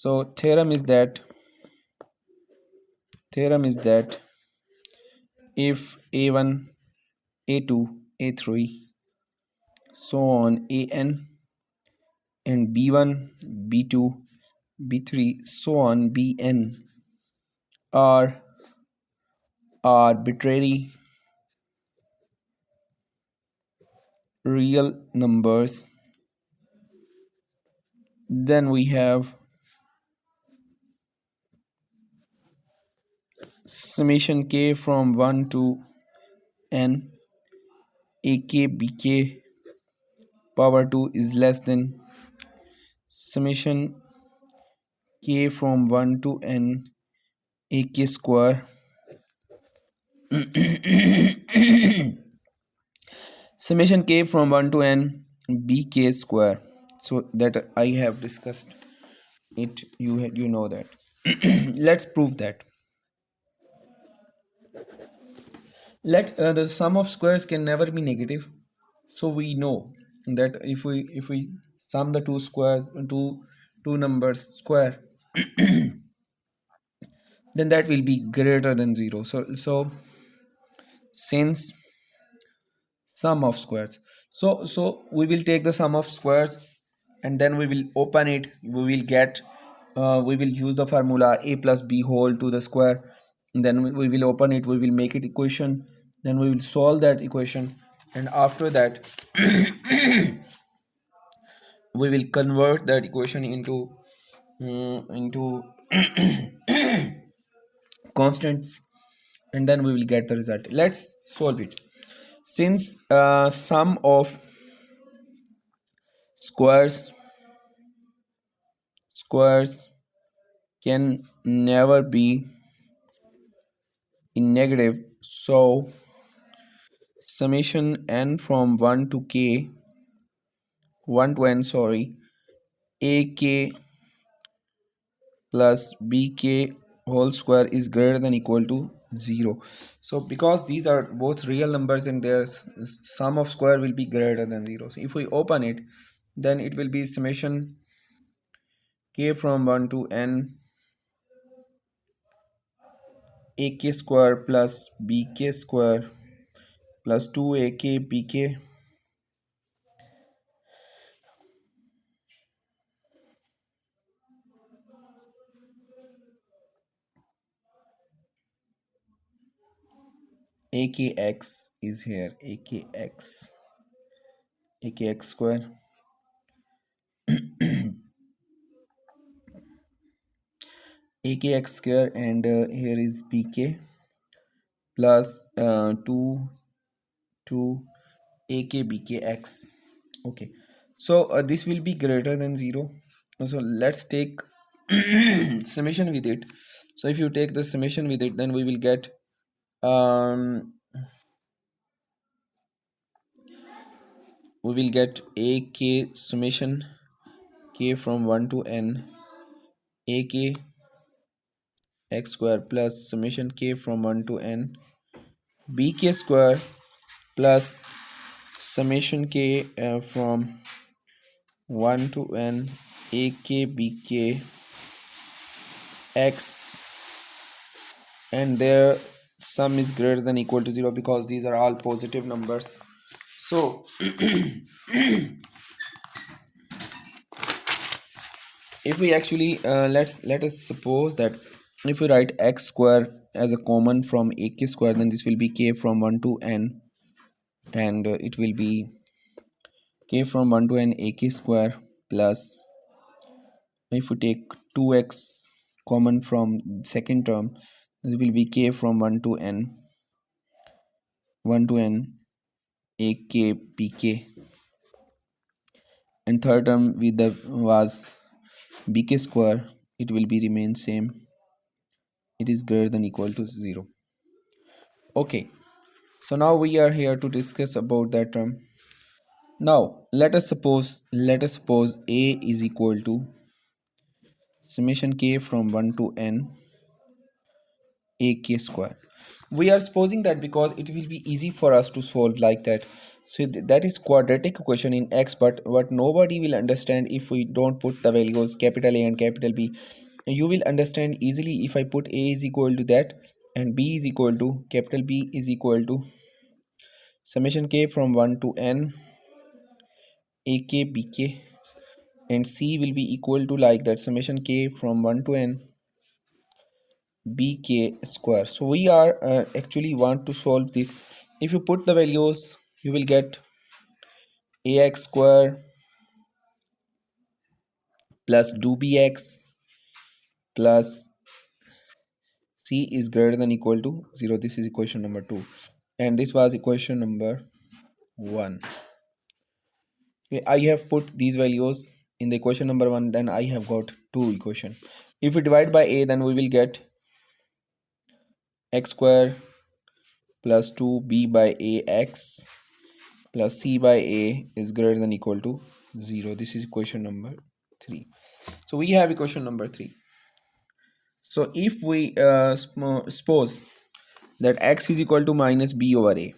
So theorem is that if a1, a2, a3, so on an, and b1, b2, b3, so on bn are arbitrary real numbers, then we have summation k from 1 to n ak bk power 2 is less than summation k from 1 to n ak square summation k from 1 to n bk square. So that I have discussed it, you know that. Let's prove that. Let the sum of squares can never be negative, so we know that if we sum the two squares, two numbers square, then that will be greater than 0. So since sum of squares, so we will take the sum of squares and then we will open it. We will get we will use the formula a plus b whole to the square, and then we will open it, we will make it equation, then we will solve that equation, and after that we will convert that equation into constants, and then we will get the result. Let's solve it. Since sum of squares can never be in negative, so summation n from 1 to k 1 to n, sorry, ak plus bk whole square is greater than equal to 0. So because these are both real numbers and their sum of square will be greater than 0, so if we open it, then it will be summation k from 1 to n ak square plus bk square plus 2ak bk akx is here, akx square akx square, and here is bk plus 2 ak bkx. Okay, so this will be greater than 0. So let's take summation with it. So if you take the summation with it, then we will get um ak summation k from 1 to n ak x square plus summation k from 1 to n bk square plus summation k from 1 to n ak bk x, and their sum is greater than equal to 0 because these are all positive numbers. So if we actually let us suppose that if we write x square as a common from ak square, then this will be k from 1 to n, and it will be k from 1 to n ak square plus, if we take 2x common from second term, this will be k from 1 to n 1 to n ak bk, and third term with the was bk square, it will be remain same, it is greater than equal to 0. Okay, so now we are here to discuss about that term. Now let us suppose a is equal to summation k from 1 to n ak square. We are supposing that because it will be easy for us to solve like that. So that is quadratic equation in x, but what nobody will understand if we don't put the values capital A and capital B. You will understand easily if I put A is equal to that and B is equal to capital B is equal to summation k from 1 to n ak bk, and C will be equal to like that summation k from 1 to n bk square. So we are actually want to solve this. If you put the values, you will get ax square plus 2bx plus c is greater than equal to 0. This is equation number 2, and this was equation number 1. Okay, I have put these values in the equation number 1, then I have got two equation. If we divide by a, then we will get x square plus 2b by ax plus c by a is greater than equal to 0. This is equation number 3. So we have equation number 3. So if we suppose that x is equal to minus b over a,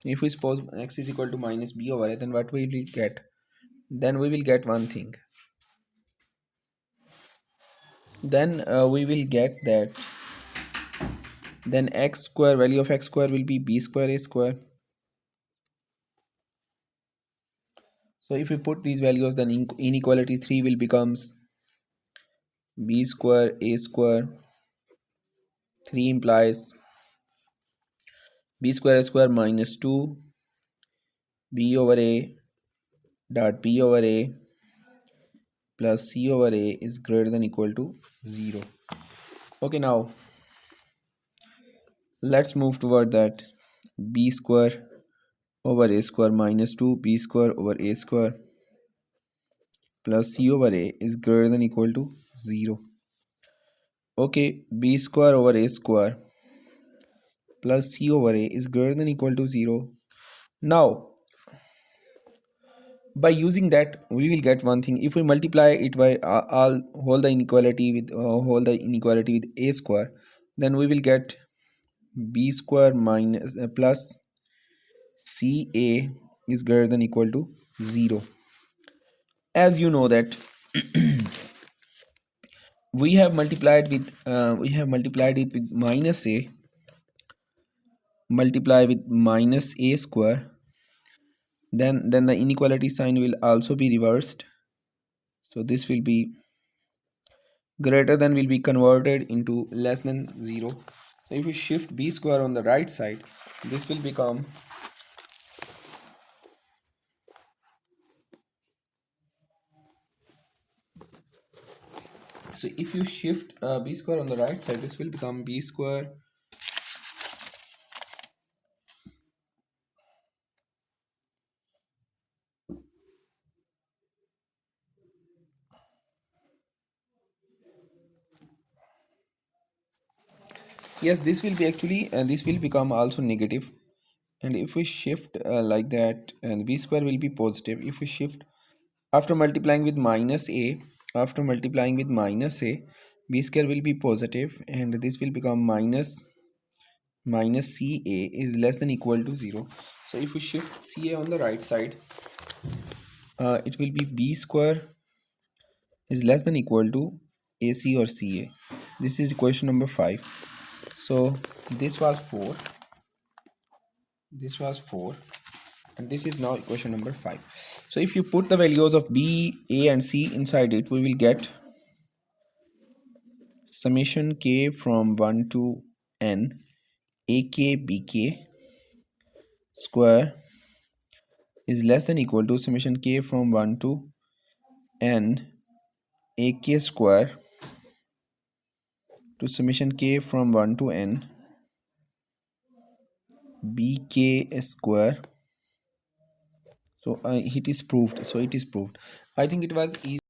if we suppose x is equal to minus b over a, then what we will get? Then we will get one thing. Then we will get that then x square, value of x square will be b square a square. So if we put these values, then inequality 3 will becomes b square a square. 3 implies b square a square minus 2 b over a dot b over a plus c over a is greater than equal to 0. Okay, now let's move toward that. B square over a square minus 2 b square over a square plus c over a is greater than equal to 0. Okay, b square over a square plus c over a is greater than equal to 0. Now by using that we will get one thing. If we multiply it by all whole the inequality with a square, then we will get b square minus plus ca is greater than equal to 0. As you know that we have multiplied it with minus a, multiply with minus a square, then the inequality sign will also be reversed. So this will be greater than will be converted into less than 0. So if you shift b square on the right side, this will become so if you shift b square on the right side, this will become b square yes, this will be actually this will become also negative. And if we shift like that, and b square will be positive. If we shift after multiplying with minus a, b square will be positive, and this will become minus ca is less than equal to 0. So if we shift ca on the right side, it will be b square is less than equal to ac or ca. This is equation number 5. So this was 4, this was 4, and this is now equation number 5. So if you put the values of b, a and c inside it, we will get summation k from 1 to n ak bk square is less than equal to summation k from 1 to n ak square to summation k from 1 to n bk square. So it is proved. I think it was easy.